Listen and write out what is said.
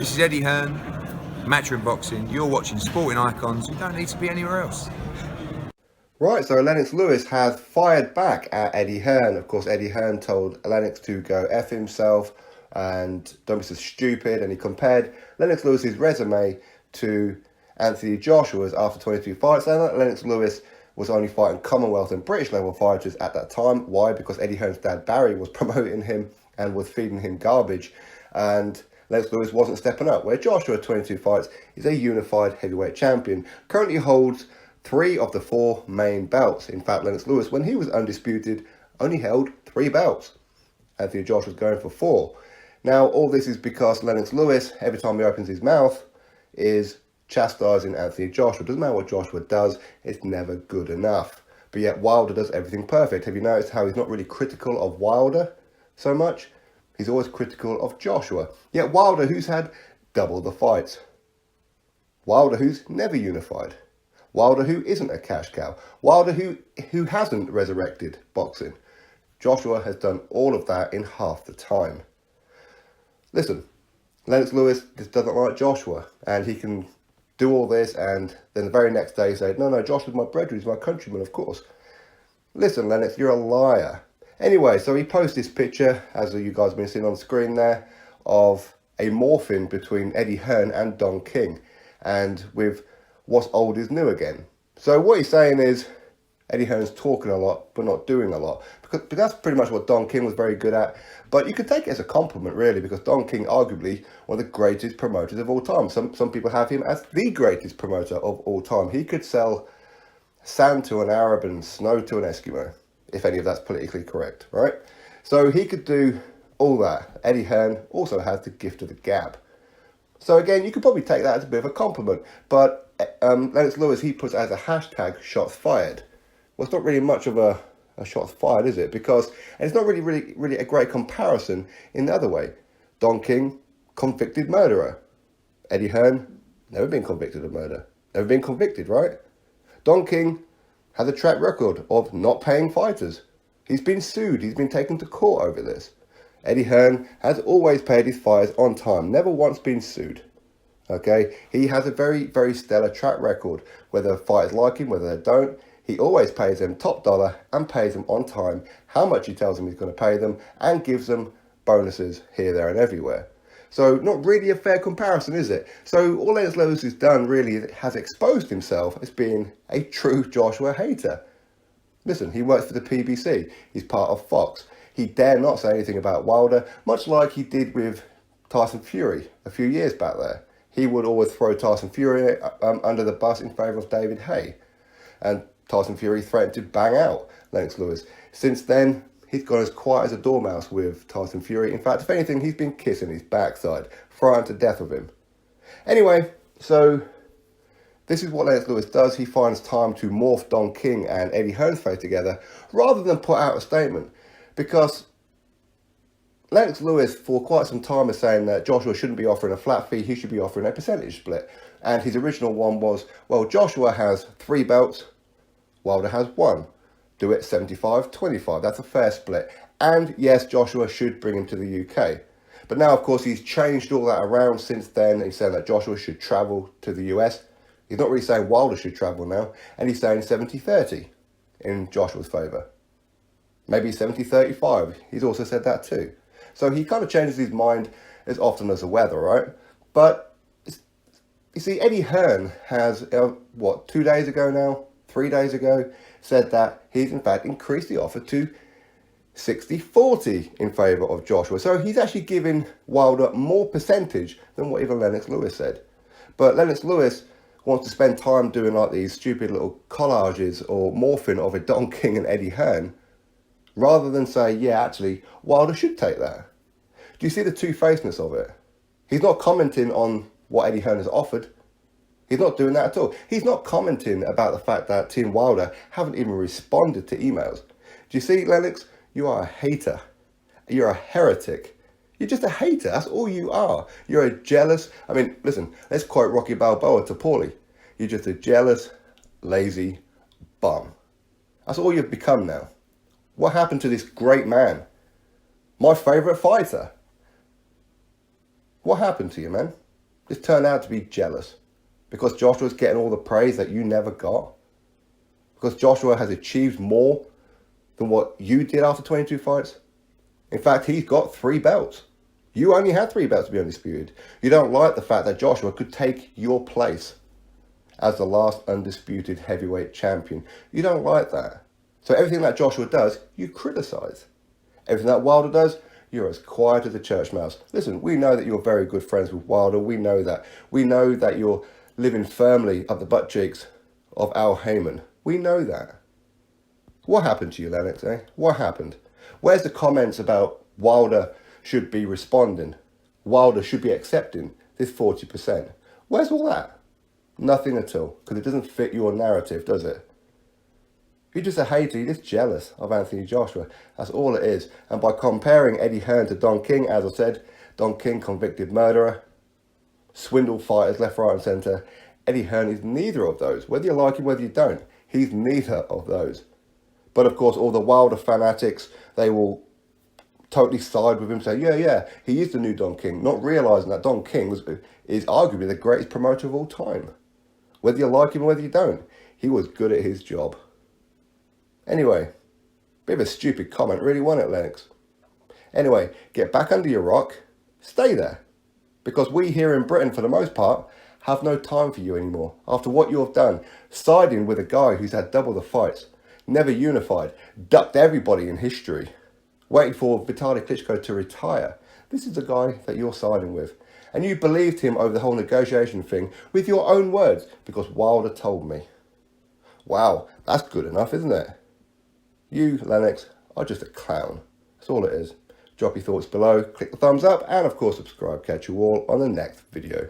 This is Eddie Hearn, Matchroom Boxing. You're watching Sporting Icons. You don't need to be anywhere else. Right, so Lennox Lewis has fired back at Eddie Hearn. Of course, Eddie Hearn told Lennox to go F himself and don't be so stupid. And he compared Lennox Lewis's resume to Anthony Joshua's after 22 fights. And Lennox Lewis was only fighting Commonwealth and British level fighters at that time. Why? Because Eddie Hearn's dad Barry was promoting him and was feeding him garbage. And Lennox Lewis wasn't stepping up. Where Joshua, 22 fights, is a unified heavyweight champion. Currently holds 3 of the 4 main belts. In fact, Lennox Lewis, when he was undisputed, only held 3 belts. Anthony Joshua was going for 4. Now, all this is because Lennox Lewis, every time he opens his mouth, is chastising Anthony Joshua. Doesn't matter what Joshua does, it's never good enough. But yet Wilder does everything perfect. Have you noticed how he's not really critical of Wilder so much? He's always critical of Joshua. Yet Wilder, who's had double the fights. Wilder, who's never unified. Wilder, who isn't a cash cow. Wilder, who hasn't resurrected boxing. Joshua has done all of that in half the time. Listen, Lennox Lewis just doesn't like Joshua, and he can do all this, and then the very next day say, no, Joshua's my brethren, he's my countryman, of course. Listen, Lennox, you're a liar. Anyway, so he posted this picture, as you guys have been seeing on the screen there, of a morphing between Eddie Hearn and Don King, and with what's old is new again. So what he's saying is Eddie Hearn's talking a lot but not doing a lot, because that's pretty much what Don King was very good at. But you could take it as a compliment, really, because Don King, arguably one of the greatest promoters of all time. Some people have him as the greatest promoter of all time. He could sell sand to an Arab and snow to an Eskimo, if any of that's politically correct, right? So he could do all that. Eddie Hearn also has the gift of the gab. So again, you could probably take that as a bit of a compliment. But Lennox Lewis, he puts as a hashtag shots fired. Well, it's not really much of a shots fired, is it? Because, and it's not really a great comparison in the other way. Don King, convicted murderer. Eddie Hearn, never been convicted of murder. Never been convicted, right? Don King has a track record of not paying fighters. He's been sued. He's been taken to court over this. Eddie Hearn has always paid his fighters on time, never once been sued. Okay, he has a very, very stellar track record. Whether fighters like him, whether they don't, he always pays them top dollar and pays them on time how much he tells them he's going to pay them, and gives them bonuses here, there and everywhere. So not really a fair comparison, is it? So all Lennox Lewis has done really has exposed himself as being a true Joshua hater. Listen, he works for the PBC. He's part of Fox. He dare not say anything about Wilder, much like he did with Tyson Fury a few years back there. He would always throw Tyson Fury under the bus in favour of David Haye. And Tyson Fury threatened to bang out Lennox Lewis. Since then, he's gone as quiet as a dormouse with Tyson Fury. In fact, if anything, he's been kissing his backside, frightened to death of him. Anyway, so this is what Lennox Lewis does. He finds time to morph Don King and Eddie Hearn's face together rather than put out a statement. Because Lennox Lewis, for quite some time, is saying that Joshua shouldn't be offering a flat fee, he should be offering a percentage split. And his original one was, well, Joshua has 3 belts, Wilder has 1. Do it 75-25. That's a fair split. And yes, Joshua should bring him to the UK. But now, of course, he's changed all that around since then. He's saying that Joshua should travel to the US. He's not really saying Wilder should travel now. And he's saying 70-30 in Joshua's favour. Maybe 70-35. He's also said that too. So he kind of changes his mind as often as the weather, right? But you see, Eddie Hearn has, 2 days ago now, 3 days ago, said that he's in fact increased the offer to 60-40 in favour of Joshua. So he's actually giving Wilder more percentage than what even Lennox Lewis said. But Lennox Lewis wants to spend time doing like these stupid little collages or morphing of a Don King and Eddie Hearn, rather than say, yeah, actually, Wilder should take that. Do you see the two-facedness of it? He's not commenting on what Eddie Hearn has offered. He's not doing that at all. He's not commenting about the fact that Team Wilder haven't even responded to emails. Do you see, Lennox? You are a hater. You're a heretic. You're just a hater. That's all you are. You're a jealous... I mean, listen, let's quote Rocky Balboa to Paulie. You're just a jealous, lazy bum. That's all you've become now. What happened to this great man? My favourite fighter. What happened to you, man? just turn out to be jealous because Joshua's getting all the praise that you never got? Because Joshua has achieved more than what you did after 22 fights? In fact, he's got 3 belts. You only had 3 belts to be undisputed. You don't like the fact that Joshua could take your place as the last undisputed heavyweight champion. You don't like that. So everything that Joshua does, you criticize. Everything that Wilder does, you're as quiet as a church mouse. Listen, we know that you're very good friends with Wilder. We know that. We know that you're living firmly up the butt cheeks of Al Heyman. We know that. What happened to you, Lennox, eh? What happened? Where's the comments about Wilder should be responding? Wilder should be accepting this 40%. Where's all that? Nothing at all, because it doesn't fit your narrative, does it? You're just a hater, you're just jealous of Anthony Joshua. That's all it is. And by comparing Eddie Hearn to Don King, as I said, Don King, convicted murderer, swindled fighters left, right and centre. Eddie Hearn is neither of those. Whether you like him, whether you don't, he's neither of those. But of course, all the Wilder fanatics, they will totally side with him, say, yeah, he is the new Don King, not realising that Don King is arguably the greatest promoter of all time. Whether you like him or whether you don't, he was good at his job. Anyway, bit of a stupid comment, really, wasn't it, Lennox? Anyway, get back under your rock, stay there. Because we here in Britain, for the most part, have no time for you anymore. After what you have done, siding with a guy who's had double the fights, never unified, ducked everybody in history, waiting for Vitaly Klitschko to retire. This is the guy that you're siding with. And you believed him over the whole negotiation thing with your own words, because Wilder told me. Wow, that's good enough, isn't it? You, Lennox, are just a clown. That's all it is. Drop your thoughts below, click the thumbs up, and of course subscribe. Catch you all on the next video.